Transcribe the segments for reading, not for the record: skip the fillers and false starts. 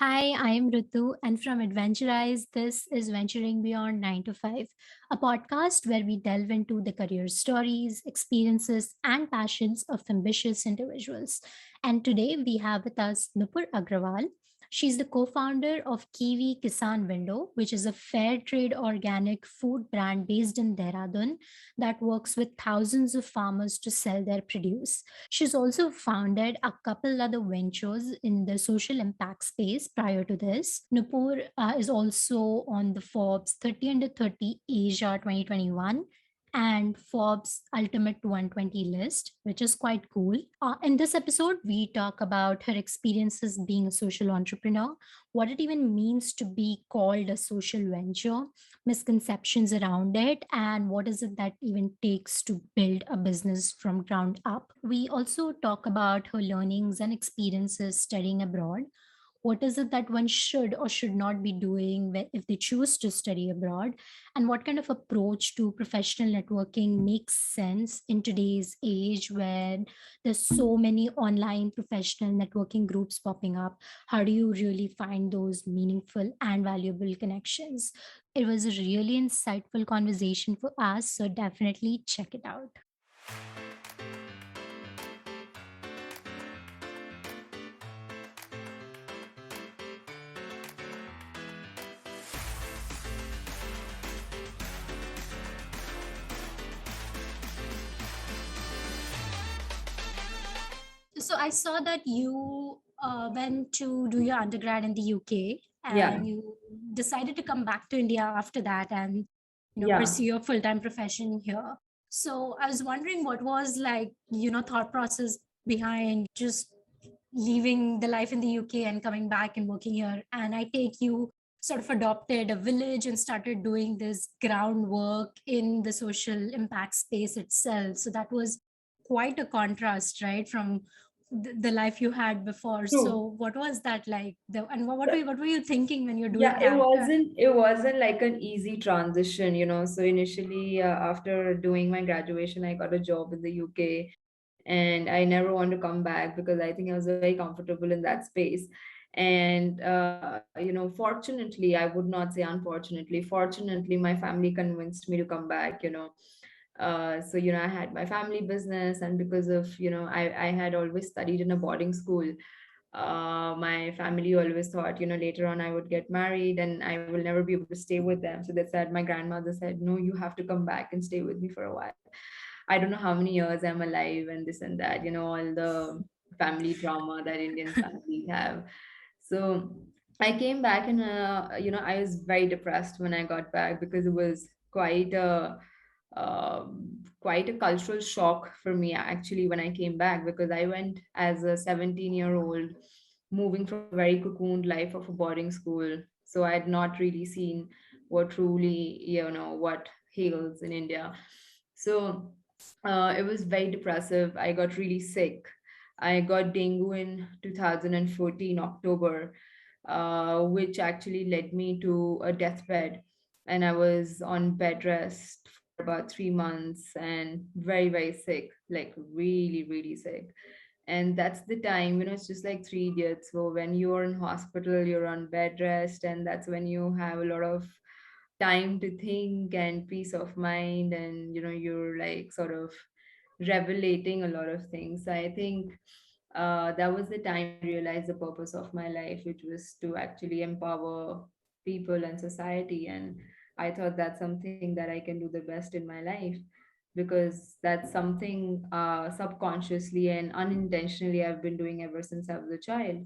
Hi, I am Ritu, and from Adventurize, this is Venturing Beyond 9 to 5, a podcast where we delve into the career stories, experiences, and passions of ambitious individuals. And today we have with us Nupur Agarwal. She's the co founder of Kiwi Kisan Window, which is a fair trade organic food brand based in Dehradun that works with thousands of farmers to sell their produce. She's also founded a couple other ventures in the social impact space prior to this. Nupur is also on the Forbes 30 under 30 Asia 2021 and Forbes Ultimate 120 list, which is quite cool. In this episode, we talk about her experiences being a social entrepreneur, what it even means to be called a social venture, misconceptions around it, and what is it that even takes to build a business from ground up. We also talk about her learnings and experiences studying abroad. What is it that one should or should not be doing if they choose to study abroad, and what kind of approach to professional networking makes sense in today's age when there's so many online professional networking groups popping up. How do you really find those meaningful and valuable connections? It was a really insightful conversation for us, so definitely check it out. So I saw that you went to do your undergrad in the UK Yeah, and you decided to come back to India after that and yeah. pursue your full-time profession here. So I was wondering what was like, thought process behind just leaving the life in the UK and coming back and working here. And I take you sort of adopted a village and started doing this groundwork in the social impact space itself. So that was quite a contrast, right, from the life you had before. True. So what was that like? And So, what were you thinking when you're doing yeah, it that? wasn't it wasn't like an easy transition. So initially, after doing my graduation, I got a job in the UK, and I never want to come back because I think I was very comfortable in that space. And fortunately, I would not say unfortunately. Fortunately, my family convinced me to come back. So I had my family business, and because of I had always studied in a boarding school. My family always thought later on I would get married and I will never be able to stay with them. So they said, my grandmother said, no, you have to come back and stay with me for a while. I don't know how many years I'm alive and this and that, all the family drama that Indian families have. So I came back and I was very depressed when I got back because it was quite a cultural shock for me actually when I came back, because I went as a 17-year-old moving from a very cocooned life of a boarding school. So I had not really seen what truly what hails in India. So it was very depressive. I got really sick. I got dengue in 2014 October, which actually led me to a deathbed. And I was on bed rest for about 3 months and very, very sick, like really, really sick. And that's the time, it's just like Three Idiots. So when you're in hospital, you're on bed rest, and that's when you have a lot of time to think and peace of mind, and you're like sort of revelating a lot of things. I think that was the time I realized the purpose of my life, which was to actually empower people and society. And I thought that's something that I can do the best in my life, because that's something subconsciously and unintentionally I've been doing ever since I was a child.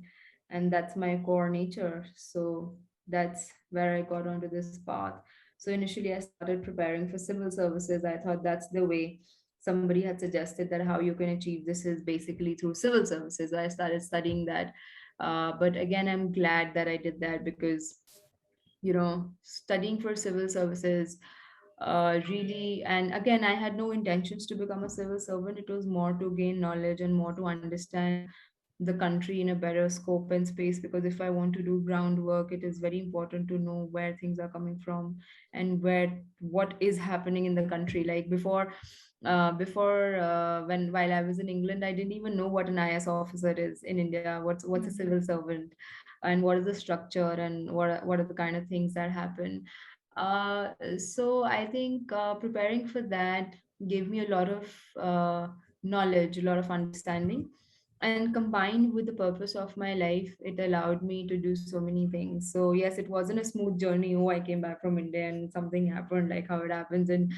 And that's my core nature. So that's where I got onto this path. So initially, I started preparing for civil services. I thought that's the way. Somebody had suggested that how you can achieve this is basically through civil services. I started studying that. But again, I'm glad that I did that, because studying for civil services really, and again, I had no intentions to become a civil servant. It was more to gain knowledge and more to understand the country in a better scope and space, because if I want to do groundwork, it is very important to know where things are coming from and what is happening in the country. Like before when while I was in England, I didn't even know what an IS officer is in India. What's a civil servant? and what is the structure, and what are the kind of things that happen. So I think preparing for that gave me a lot of knowledge, a lot of understanding, and combined with the purpose of my life, it allowed me to do so many things. So yes, it wasn't a smooth journey. Oh, I came back from India and something happened, like how it happens in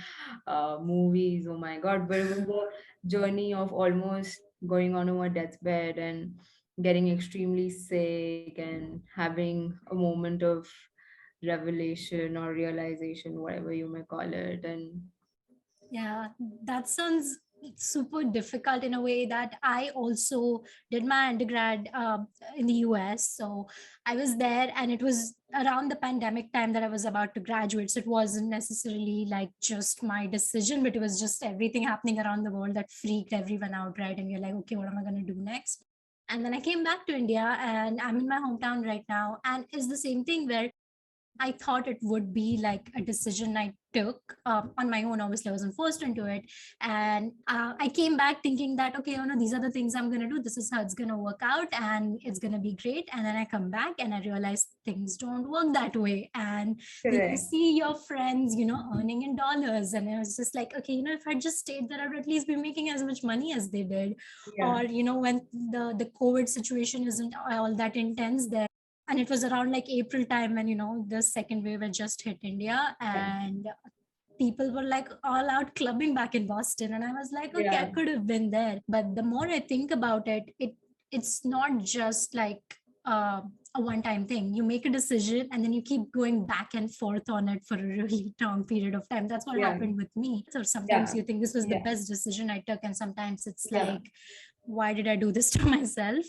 movies. Oh my God! But it was a journey of almost going on our deathbed and getting extremely sick and having a moment of revelation or realization, whatever you may call it. And Yeah, that sounds super difficult in a way that I also did my undergrad in the US. So I was there, and it was around the pandemic time that I was about to graduate. So it wasn't necessarily like just my decision, but it was just everything happening around the world that freaked everyone out, right? And you're like, okay, what am I going to do next? And then I came back to India, and I'm in my hometown right now. And it's the same thing where I thought it would be like a decision I took on my own. Obviously, I wasn't forced into it. And I came back thinking that, okay, oh no, these are the things I'm going to do. This is how it's going to work out, and it's going to be great. And then I come back and I realize things don't work that way. And then you correct. see your friends, earning in dollars. And it was just like, okay, if I just stayed there, I would at least be making as much money as they did. Yeah, Or, when the COVID situation isn't all that intense there, and it was around like April time when the second wave had just hit India, yeah, and people were like all out clubbing back in Boston, and I was like, okay, I yeah, could have been there. But the more I think about it, it's not just like uh, a one time thing. You make a decision and then you keep going back and forth on it for a really long period of time. That's what yeah, happened with me. So sometimes yeah, you think this was the yeah, best decision I took, and sometimes it's yeah. like, why did I do this to myself?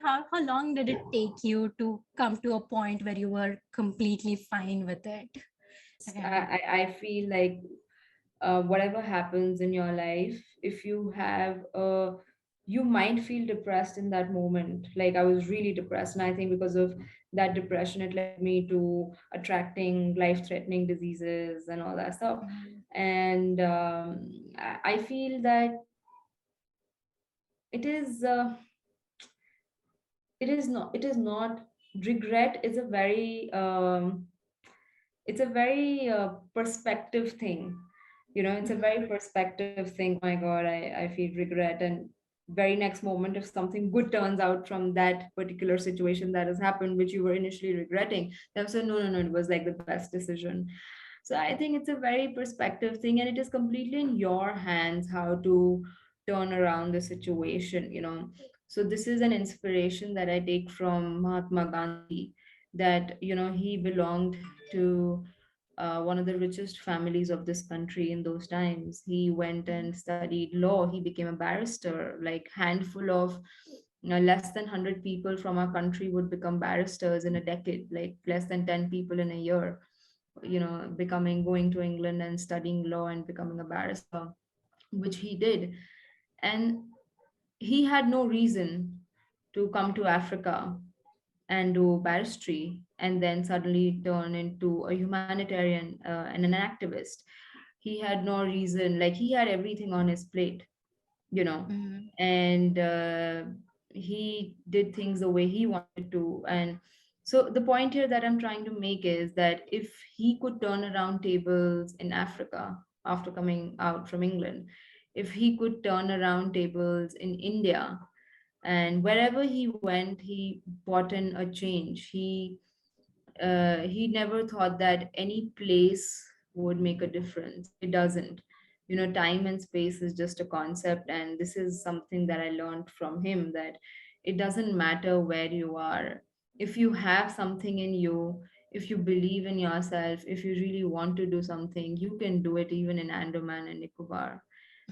How long did it take you to come to a point where you were completely fine with it? Okay. I feel like whatever happens in your life, if you have you might feel depressed in that moment. Like I was really depressed, and I think because of that depression, it led me to attracting life-threatening diseases and all that stuff. Mhm. And I feel that it is it is not regret is a very it's a very perspective thing. It's a Mhm. very perspective thing. Oh my God, I feel regret, and very next moment, if something good turns out from that particular situation that has happened, which you were initially regretting, then say, no, no, no, it was like the best decision. So I think it's a very perspective thing, and it is completely in your hands how to turn around the situation. So this is an inspiration that I take from Mahatma Gandhi, that he belonged to one of the richest families of this country in those times. He went and studied law. He became a barrister. Like handful of less than 100 people from our country would become barristers in a decade, like less than 10 people in a year, becoming going to England and studying law and becoming a barrister, which he did. And he had no reason to come to Africa and do barristry and then suddenly turn into a humanitarian and an activist. He had no reason, like he had everything on his plate, you know, Mhm. and he did things the way he wanted to. And so the point here that I'm trying to make is that if he could turn around tables in Africa after coming out from England, if he could turn around tables in India, and wherever he went, he brought in a change. He never thought that any place would make a difference. It doesn't. Time and space is just a concept, and this is something that I learned from him, that it doesn't matter where you are. If you have something in you, if you believe in yourself, if you really want to do something, you can do it even in Andaman and Nicobar.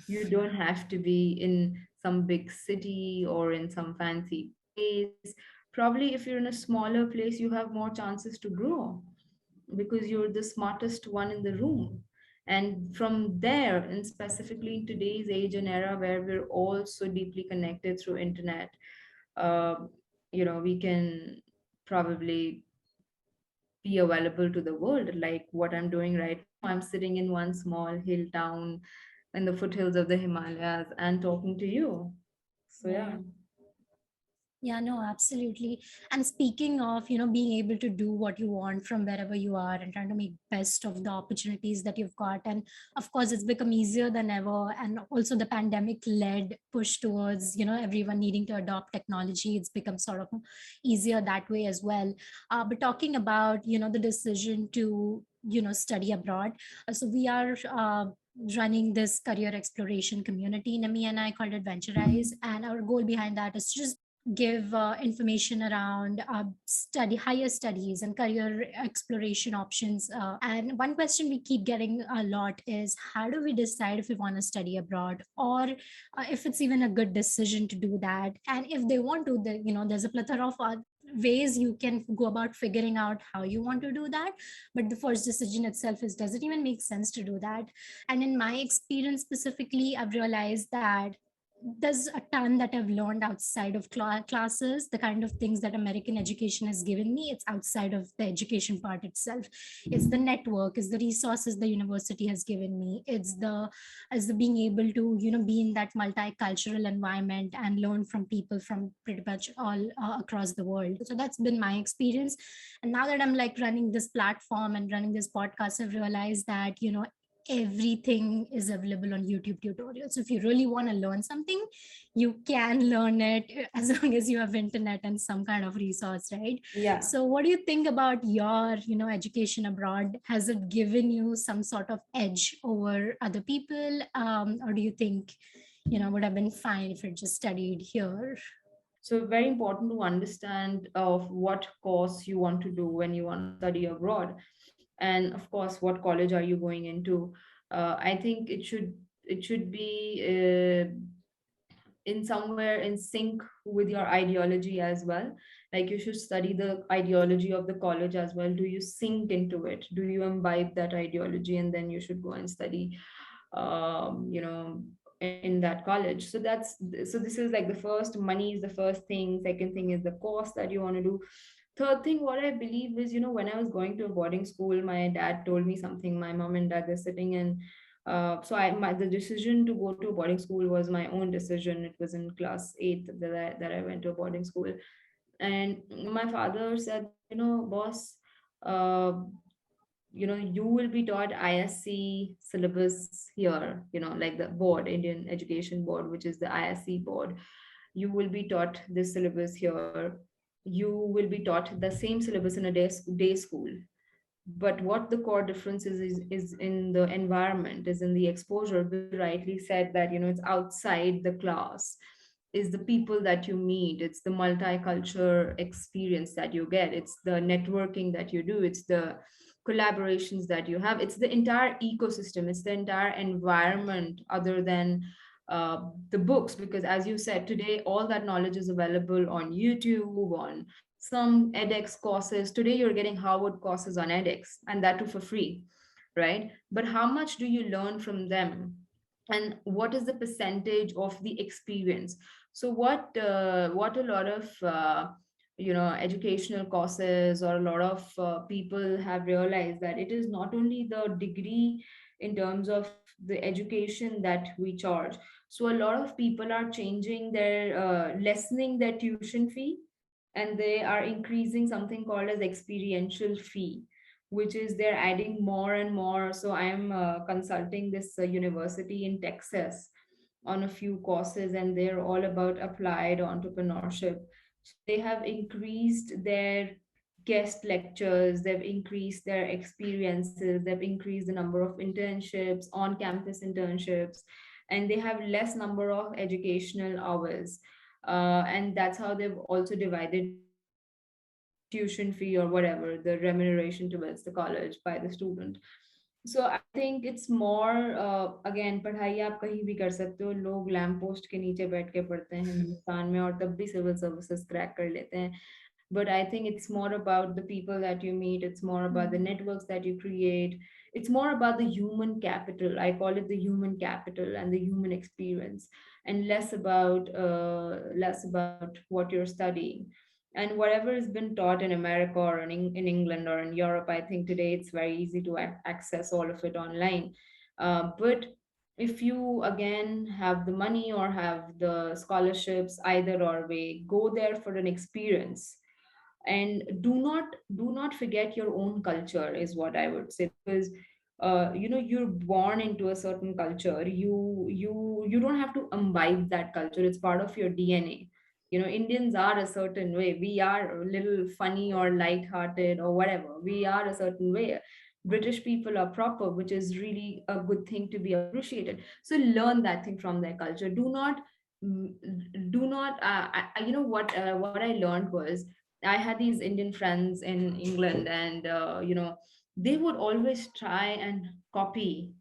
You don't have to be in some big city or in some fancy place. Probably if you're in a smaller place, you have more chances to grow because you're the smartest one in the room. And from there, and specifically in today's age and era where we're all so deeply connected through internet, uh, we can probably be available to the world, like what I'm doing right now. I'm sitting in one small hill town in the foothills of the Himalayas and talking to you. So yeah. Yeah. Yeah, no, absolutely. And speaking of, being able to do what you want from wherever you are and trying to make best of the opportunities that you've got. And of course, it's become easier than ever. And also the pandemic led push towards, everyone needing to adopt technology. It's become sort of easier that way as well. But talking about, the decision to, study abroad. So we are running this career exploration community, Nami and I called it Venturize. And our goal behind that is to just give information around study higher studies and career exploration options. And one question we keep getting a lot is, how do we decide if we want to study abroad, or if it's even a good decision to do that? And if they want to, there's a plethora of ways you can go about figuring out how you want to do that. But the first decision itself is, does it even make sense to do that? And in my experience specifically, I've realized that there's a ton that I've learned outside of classes. The kind of things that American education has given me, it's outside of the education part itself. It's the network, it's the resources the university has given me. It's the being able to, be in that multicultural environment and learn from people from pretty much all across the world. So that's been my experience. And now that I'm like running this platform and running this podcast, I've realized that, everything is available on YouTube tutorials. So if you really want to learn something, you can learn it as long as you have internet and some kind of resource, right? Yeah. So what do you think about your, education abroad? Has it given you some sort of edge over other people? Or do you think, would have been fine if it just studied here? So very important to understand of what course you want to do when you want to study abroad, and of course what college are you going into. I think it should be in somewhere in sync with your ideology as well. Like you should study the ideology of the college as well. Do you sink into it? Do you imbibe that ideology? And then you should go and study in that college. So that's, so this is like the first, money is the first thing. Second thing is the course that you want to do. Third thing, what I believe is, when I was going to a boarding school, my dad told me something. My mom and dad, they're sitting in. So the decision to go to a boarding school was my own decision. It was in class eighth that I went to a boarding school, and my father said that, boss, uh, you will be taught ISC syllabus here. Like the board, Indian Education Board, which is the ISC board. You will be taught this syllabus here. You will be taught the same syllabus in a day school. But what the core difference is in the environment, is in the exposure. Bill rightly said that, it's outside the class, is the people that you meet, it's the multicultural experience that you get, it's the networking that you do, it's the collaborations that you have, it's the entire ecosystem, it's the entire environment, other than the books. Because as you said, today all that knowledge is available on YouTube, on some edX courses. Today you're getting Harvard courses on edX, and that too for free, right? But how much do you learn from them, and what is the percentage of the experience? So what a lot of educational courses, or a lot of people have realized that it is not only the degree in terms of the education that we charge. So a lot of people are changing their lessening their tuition fee, and they are increasing something called as experiential fee, which is they're adding more and more. So I am consulting this university in Texas on a few courses, and they're all about applied entrepreneurship. So they have increased their guest lectures, they've increased their experiences, they've increased the number of internships, on campus internships, and they have less number of educational hours. And that's how they've also divided the tuition fee, or whatever the remuneration towards the college by the student. So I think it's more, again, पढ़ाई आप कहीं भी कर सकते हो. लोग lamp post के नीचे बैठ के पढ़ते हैं हिंदुस्तान में, और तब भी सिविल सर्विसेज क्रैक कर लेते हैं. But I think it's more about the people that you meet, it's more about the networks that you create, it's more about the human capital. I call it the human capital and the human experience, and less about what you're studying. And whatever has been taught in America, or in England, or in Europe, I think today it's very easy to access all of it online. But if you again have the money or have the scholarships, either or way, go there for an experience. And do not forget your own culture, is what I would say. Because you're born into a certain culture. You don't have to imbibe that culture. It's part of your DNA. Indians are a certain way. We are a little funny or light-hearted or whatever. We are a certain way. British people are proper, which is really a good thing to be appreciated. So learn that thing from their culture. What I learned was, I had these Indian friends in England, and they would always try and copy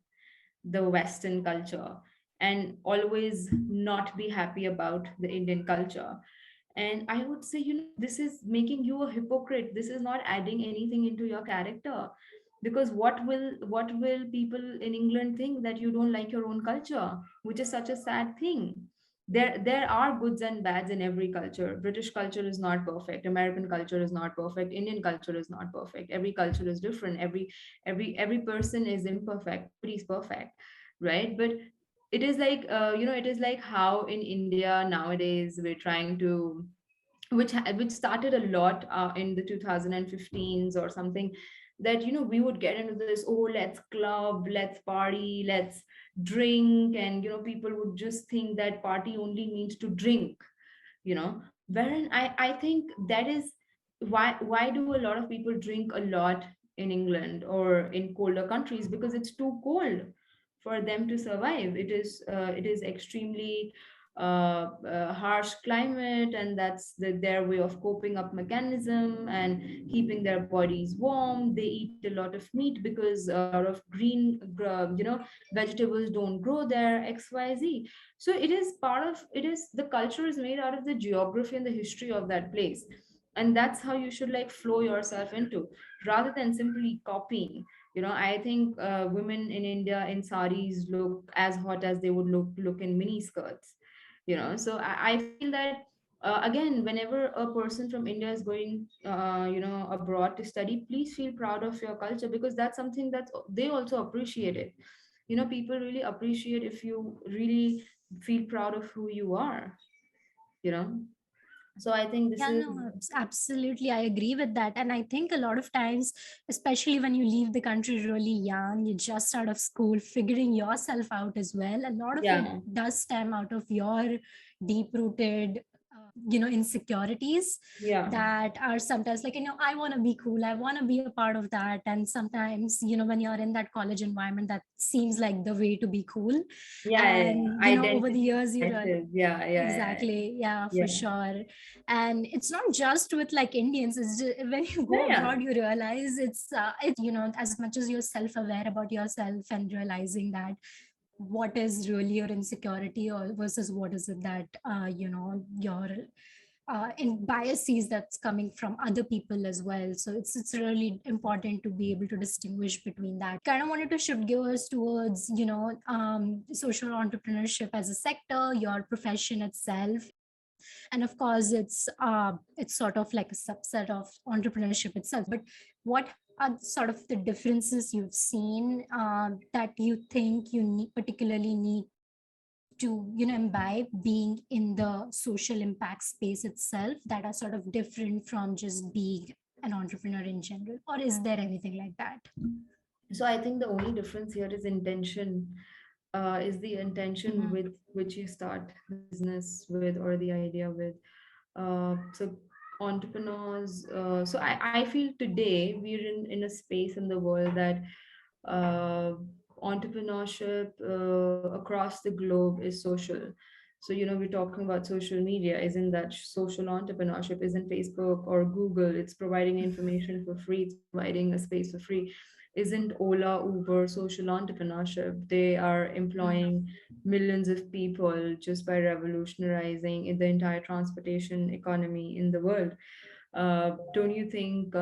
the Western culture, and always not be happy about the Indian culture. And I would say, this is making you a hypocrite. This is not adding anything into your character. Because what will people in England think, that you don't like your own culture, which is such a sad thing. There are goods and bads in every culture. British culture is not perfect, American culture is not perfect, Indian culture is not perfect. Every culture is different. Every person is imperfect. Nobody's perfect, right? But it is like how in India nowadays we're trying to, which started a lot in the 2015s or something, that we would get into this, oh, let's club, let's party, let's drink. And people would just think that party only means to drink. Wherein I think that is why do a lot of people drink a lot in England or in colder countries? Because it's too cold for them to survive. It is extremely harsh climate, and that's their way of coping up mechanism and keeping their bodies warm. They eat a lot of meat because a lot of vegetables don't grow there, XYZ. So the culture is made out of the geography and the history of that place. And that's how you should like flow yourself into, rather than simply copying. I think women in India in saris look as hot as they would look in mini skirts. So I feel that again, whenever a person from India is going abroad to study, please feel proud of your culture, because that's something that they also appreciate it. People really appreciate if you really feel proud of who you are. you know so I think this Yeah, is. no, absolutely. I agree with that. And I think a lot of times, especially when you leave the country really young, you're just out of school, figuring yourself out as well. A lot of it Yeah, does stem out of your deep rooted, insecurities yeah, that are sometimes like, I want to be cool. I want to be a part of that. And sometimes, when you're in that college environment, that seems like the way to be cool. yeah, yeah, yeah. And, over the Identity years, you realize. crisis. Yeah, yeah, yeah, Exactly. Yeah, for yeah, sure. And it's not just with like Indians. It's just, when you yeah, go yeah. abroad, you realize it's as much as you're self-aware about yourself and realizing that what is really your insecurity or versus what is it that, your in biases that's coming from other people as well. So it's really important to be able to distinguish between that. Kind of wanted to shift gears towards, social entrepreneurship as a sector, your profession itself. And of course it's sort of like a subset of entrepreneurship itself. But what are sort of the differences you've seen that you think you particularly need to, imbibe being in the social impact space itself, that are sort of different from just being an entrepreneur in general? Or is there anything like that? So I think the only difference here is intention. Is the intention Mhm. with which you start the business with, or the idea with. So entrepreneurs. So I feel today we're in a space in the world that uh, entrepreneurship across the globe is social. So we're talking about social media. Isn't that social entrepreneurship? Isn't Facebook or Google? It's providing information for free. It's providing a space for free. Isn't Ola, Uber social entrepreneurship? They are Mhm. employing millions of people just by revolutionizing the entire transportation economy in the world. Don't you think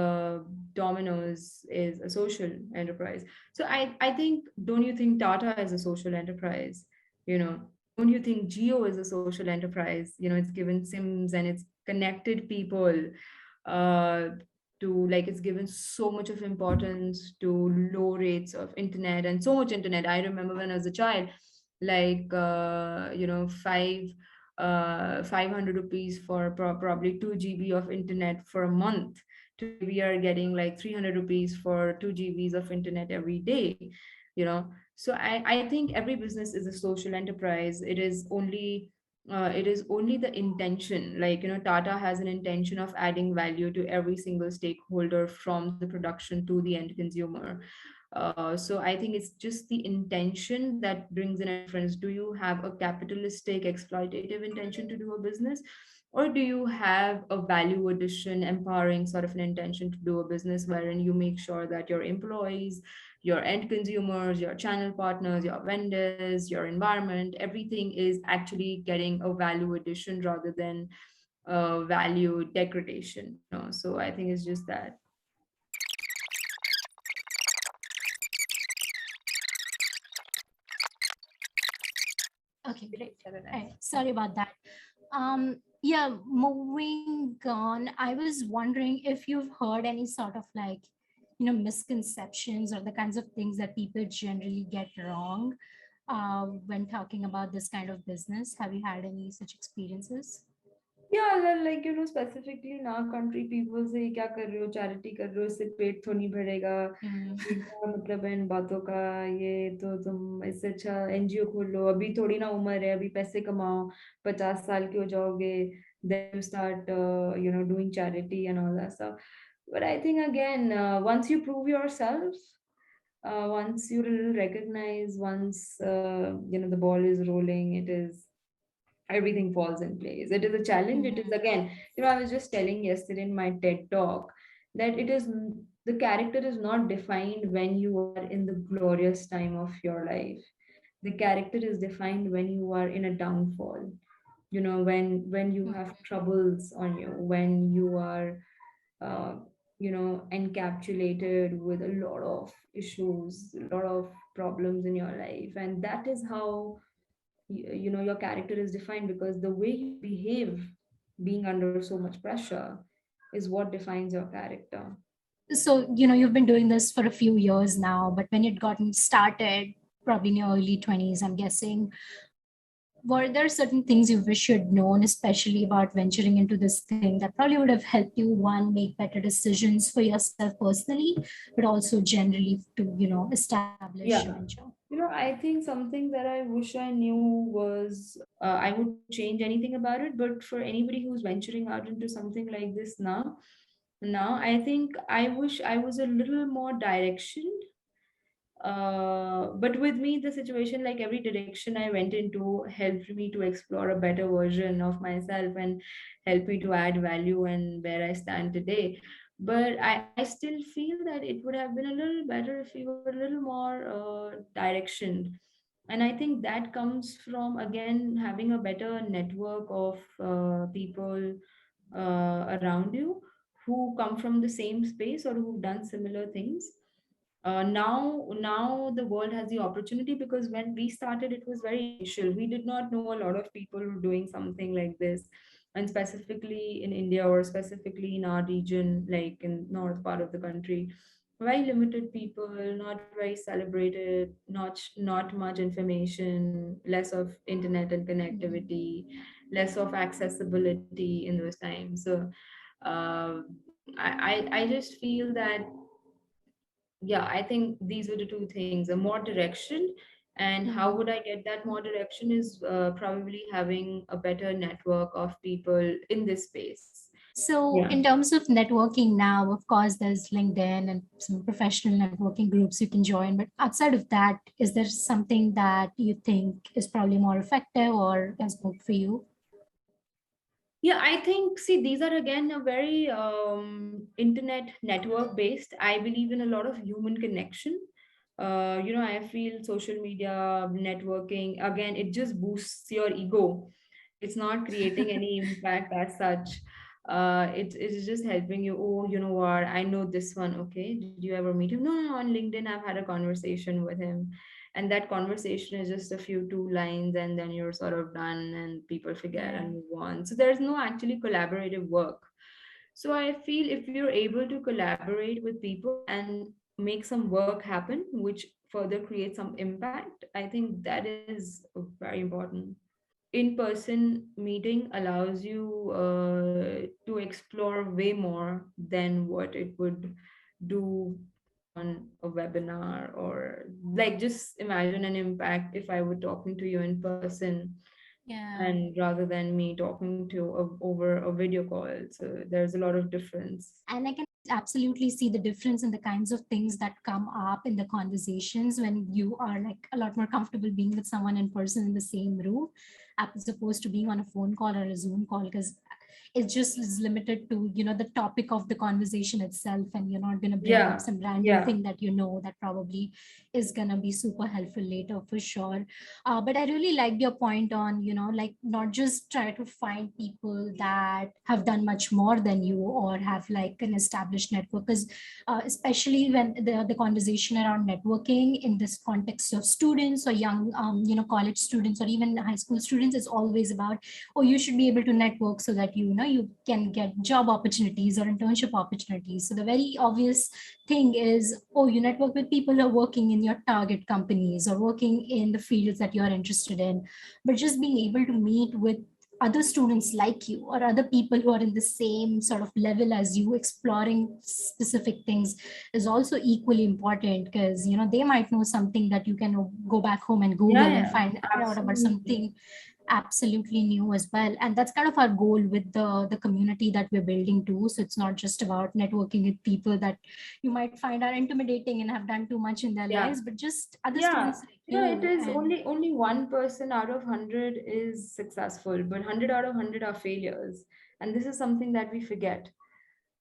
Domino's is a social enterprise? So I think, don't you think Tata is a social enterprise? Don't you think Geo is a social enterprise? It's given SIMs and it's connected people uh, to, like, it's given so much of importance to low rates of internet and so much internet. I remember when I was a child, like 500 rupees for probably 2 GB of internet for a month. Today we are getting like 300 rupees for 2 GBs of internet every day, so I think every business is a social enterprise. It is only the intention, like, Tata has an intention of adding value to every single stakeholder, from the production to the end consumer. So I think it's just the intention that brings in a difference. Do you have a capitalistic, exploitative intention to do a business? Or do you have a value addition, empowering sort of an intention to do a business wherein you make sure that your employees, your end consumers, your channel partners, your vendors, your environment, everything is actually getting a value addition rather than value degradation, So I think it's just that. Okay, great. Sorry about that. Yeah, moving on, I was wondering if you've heard any sort of like, misconceptions or the kinds of things that people generally get wrong when talking about this kind of business. Have you had any such experiences? Yeah, like, specifically in our country, people say, क्या कर रहे हो, charity कर रहे हो, इससे पेट तो नहीं भरेगा, Mm. ये क्या मतलब है इन बातों का, ये तो तुम इससे अच्छा एनजीओ खोल लो, अभी थोड़ी ना उम्र है, अभी पैसे कमाओ, 50 साल के हो जाओगे, then you start doing charity and all that stuff. But I think again, once you prove yourself, once you recognize, once the ball is rolling, everything falls in place. It is a challenge. It is, again, I was just telling yesterday in my TED talk that the character is not defined when you are in the glorious time of your life. The character is defined when you are in a downfall. When you have troubles on you, when you are uh, encapsulated with a lot of issues, a lot of problems in your life, and that is how your character is defined, because the way you behave being under so much pressure is what defines your character. So, you've been doing this for a few years now, but when you'd gotten started, probably in your early 20s, I'm guessing, were there certain things you wish you'd known, especially about venturing into this thing, that probably would have helped you, one, make better decisions for yourself personally, but also generally to, establish a Yeah. venture? I think something that I wish I knew was, I wouldn't change anything about it, but for anybody who's venturing out into something like this now, I think I wish I was a little more direction. But with me, the situation, like every direction I went into, helped me to explore a better version of myself and helped me to add value and where I stand today. But I still feel that it would have been a little better if we were a little more directioned. And I think that comes from, again, having a better network of people around you who come from the same space or who've done similar things. Now the world has the opportunity, because when we started it was very initial. We did not know a lot of people who were doing something like this, and specifically in India, or specifically in our region, like in north part of the country, very limited people, not very celebrated, not much information, less of internet and connectivity, less of accessibility in those times. So uh, I just feel that, yeah, I think these were the two things: a more direction, and how would I get that more direction is probably having a better network of people in this space. So, Yeah. in terms of networking now, of course, there's LinkedIn and some professional networking groups you can join. But outside of that, is there something that you think is probably more effective or has worked for you? Yeah, I think, see, these are again a very internet network based. I believe in a lot of human connection. I feel social media, networking, again, it just boosts your ego. It's not creating any impact as such. It's just helping you. Oh, you know what? I know this one. Okay. Did you ever meet him? No, no, on LinkedIn, I've had a conversation with him. And that conversation is just a few two lines, and then you're sort of done, and people forget Yeah. and move on. So there's no actually collaborative work. So I feel if you're able to collaborate with people, and make some work happen, which further creates some impact. I think that is very important. In-person meeting allows you to explore way more than what it would do on a webinar. Or like, just imagine an impact if I were talking to you in person, Yeah. and rather than me talking to over a video call. So there's a lot of difference. And I can absolutely see the difference in the kinds of things that come up in the conversations when you are like a lot more comfortable being with someone in person in the same room, as opposed to being on a phone call or a Zoom call, because it just is limited to, the topic of the conversation itself, and you're not going to bring up Yeah, some random yeah. thing that that probably is going to be super helpful later for sure. But I really liked your point on, like, not just try to find people that have done much more than you or have like an established network, because especially when the conversation around networking in this context of students or young, college students or even high school students is always about, oh, you should be able to network so that you can get job opportunities or internship opportunities. So the very obvious thing is, oh, you network with people who are working in your target companies or working in the fields that you're interested in. But just being able to meet with other students like you or other people who are in the same sort of level as you exploring specific things is also equally important, because they might know something that you can go back home and Yeah, google and yeah, find out about absolutely. something absolutely new as well. And that's kind of our goal with the community that we're building too. So it's not just about networking with people that you might find are intimidating and have done too much in their Yeah. lives, but just other Yeah, students like it you. is And only one person out of 100 is successful, but 100 out of 100 are failures. And this is something that we forget.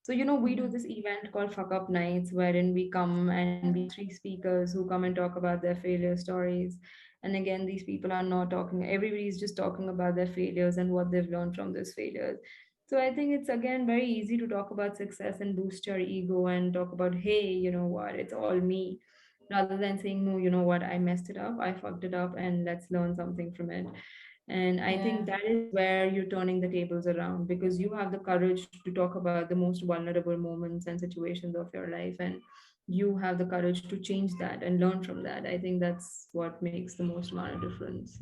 So, we do Mhm. this event called Fuck Up Nights, wherein we come and we have three speakers who come and talk about their failure stories. And again, these people are not talking, everybody's just talking about their failures and what they've learned from those failures. So I think it's again very easy to talk about success and boost your ego and talk about, hey, you know what, it's all me, rather than saying, no, you know what, I messed it up, I fucked it up, and let's learn something from it. And I think yeah. that is where you're turning the tables around, because you have the courage to talk about the most vulnerable moments and situations of your life, and you have the courage to change that and learn from that. I think that's what makes the most amount of difference.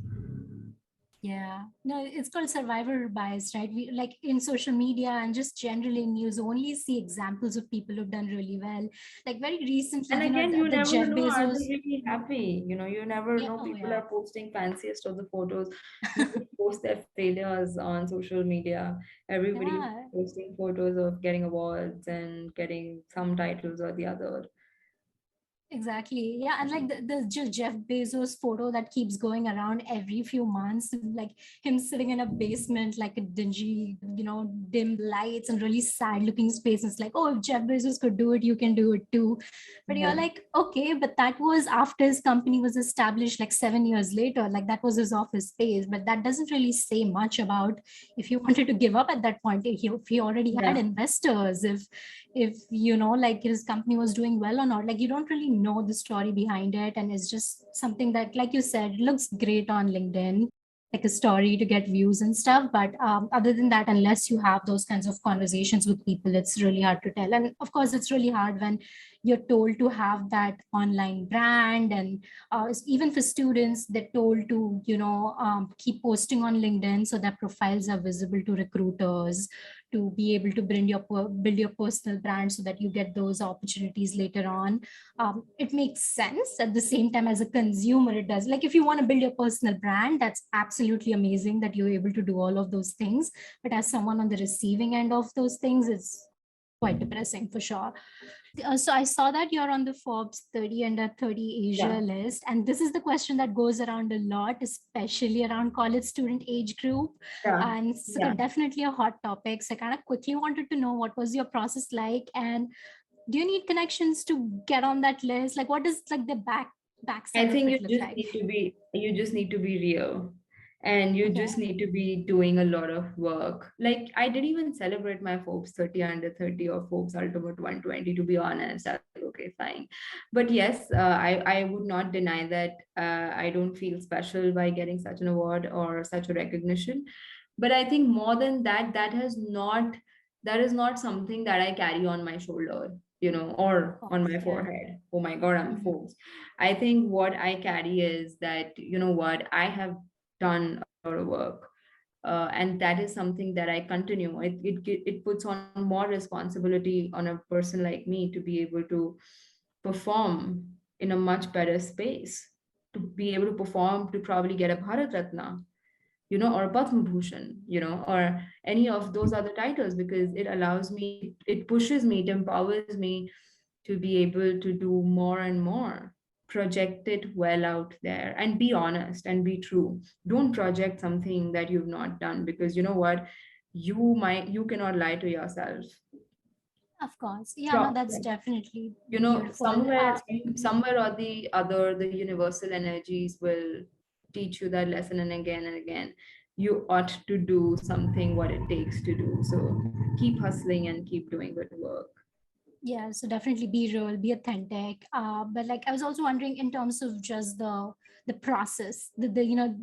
Yeah, no, it's called survivor bias, right? We like in social media and just generally in news only see examples of people who've done really well. Like very recently, And again, the, you the never Jeff know, are Bezos. they really happy? You never Yeah, know. oh People yeah. are posting fanciest of the photos. Nobody posts their failures on social media. Everybody Yeah, posting photos of getting awards and getting some titles or the other. exactly. Yeah. And like the just Jeff Bezos photo that keeps going around every few months, like him sitting in a basement, like a dingy, dim lights and really sad looking space. It's like, oh, if Jeff Bezos could do it, you can do it too. But you're Yeah. like, okay, but that was after his company was established like 7 years later. Like that was his office space. But that doesn't really say much about if he wanted to give up at that point, if he already had Yeah. investors, if like his company was doing well or not. Like you don't really know the story behind it, and it's just something that, like you said, looks great on LinkedIn, like a story to get views and stuff. But other than that, unless you have those kinds of conversations with people, it's really hard to tell. And of course it's really hard when you're told to have that online brand. And even for students, they're told to keep posting on LinkedIn so that profiles are visible to recruiters, to be able to build your personal brand so that you get those opportunities later on. It makes sense. At the same time, as a consumer, it does. Like if you want to build your personal brand, that's absolutely amazing that you're able to do all of those things. But as someone on the receiving end of those things, it's quite depressing for sure. So I saw that you're on the Forbes 30 under 30 Asia Yeah. list, and this is the question that goes around a lot, especially around college student age group. Yeah. And so Yeah. definitely a hot topic. So I kind of quickly wanted to know what was your process like, and do you need connections to get on that list? Like, what does like the I backside of think it look like? you just need to be real, and you Okay. just need to be doing a lot of work. Like I didn't even celebrate my Forbes 30 under 30 or Forbes Ultimate 120, to be honest. I was like, okay, fine. But yes, I would not deny that I don't feel special by getting such an award or such a recognition. But I think more than that, that is not something that I carry on my shoulder. or Of on course, my yeah. forehead. Oh my God, I'm Forbes. I think what I carry is that, what I have done a lot of work. And that is something that I continue. It puts on more responsibility on a person like me to be able to perform in a much better space, to be able to perform to probably get a Bharat Ratna, or a Padma Bhushan, or any of those other titles, because it allows me, it pushes me, it empowers me to be able to do more and more. Project it well out there and be honest and be true. Don't project something that you've not done, because you know what? You cannot lie to yourself. Of course. Yeah, no, Pro- that's definitely beautiful. somewhere or the other, the universal energies will teach you that lesson, and again, you ought to do something what it takes to do. So keep hustling and keep doing good work. Yeah, so definitely be real, be authentic. But like I was also wondering in terms of just the process, the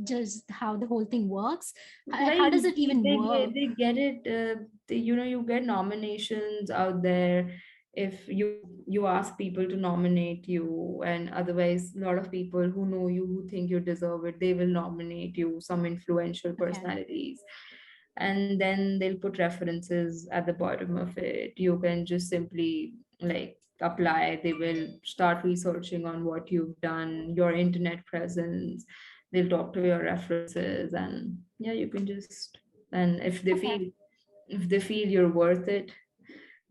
just how the whole thing works. It's How very does it easy. even work? They get it. You get nominations out there. If you ask people to nominate you, and otherwise, a lot of people who know you, who think you deserve it, they will nominate you. Some influential Okay. personalities, and then they'll put references at the bottom of it. You can just simply like apply. They will start researching on what you've done, your internet presence. They'll talk to your references, and yeah, you can just, and Okay. if they feel you're worth it,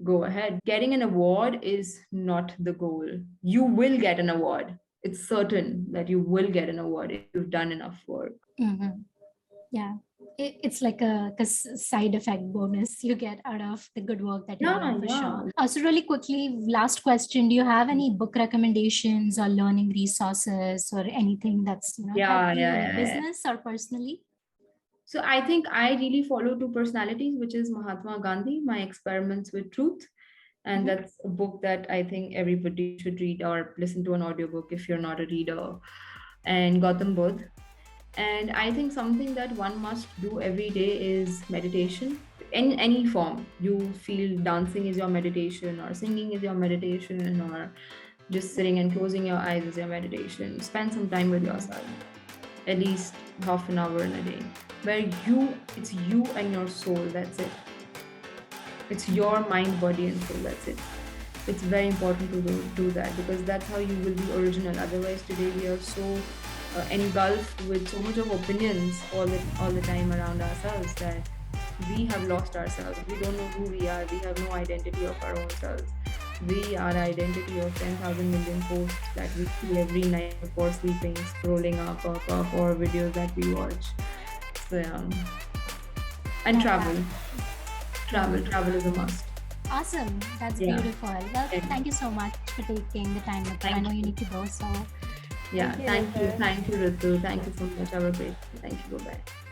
go ahead. Getting an award is not the goal. You will get an award. It's certain that you will get an award if you've done enough work. Hmm. Yeah. It's like a side effect bonus you get out of the good work that you're doing Yeah, for yeah. sure. So really quickly, last question: do you have any book recommendations or learning resources or anything that's Yeah, helped you yeah, in yeah, yeah. business or personally? So I think I really follow two personalities, which is Mahatma Gandhi, My Experiments with Truth. And Hmm. that's a book that I think everybody should read or listen to an audiobook if you're not a reader. And Gautam Buddha. And I think something that one must do every day is meditation in any form. You feel dancing is your meditation, or singing is your meditation, or just sitting and closing your eyes is your meditation. Spend some time with yourself, at least half an hour in a day, where it's you and your soul. That's it. It's your mind, body, and soul. That's it. It's very important to do that, because that's how you will be original. Otherwise, today we are so engulfed with so much of opinions all the time around ourselves, that we have lost ourselves. We don't know who we are. We have no identity of our own selves. We are identity of 10,000 million posts that we see every night before sleeping, scrolling up, or videos that we watch. So yeah. And Love travel. that. Travel. Mhm. Travel is a must. Awesome. That's Yeah. beautiful. Well, Yeah. thank you so much for taking the time, Nupur. I Thank know you you. need to go, so Yeah. thank you, Thank you. Nupur. Thank you, Ritu. Thank you so much. Have a great day. Thank you. Bye bye.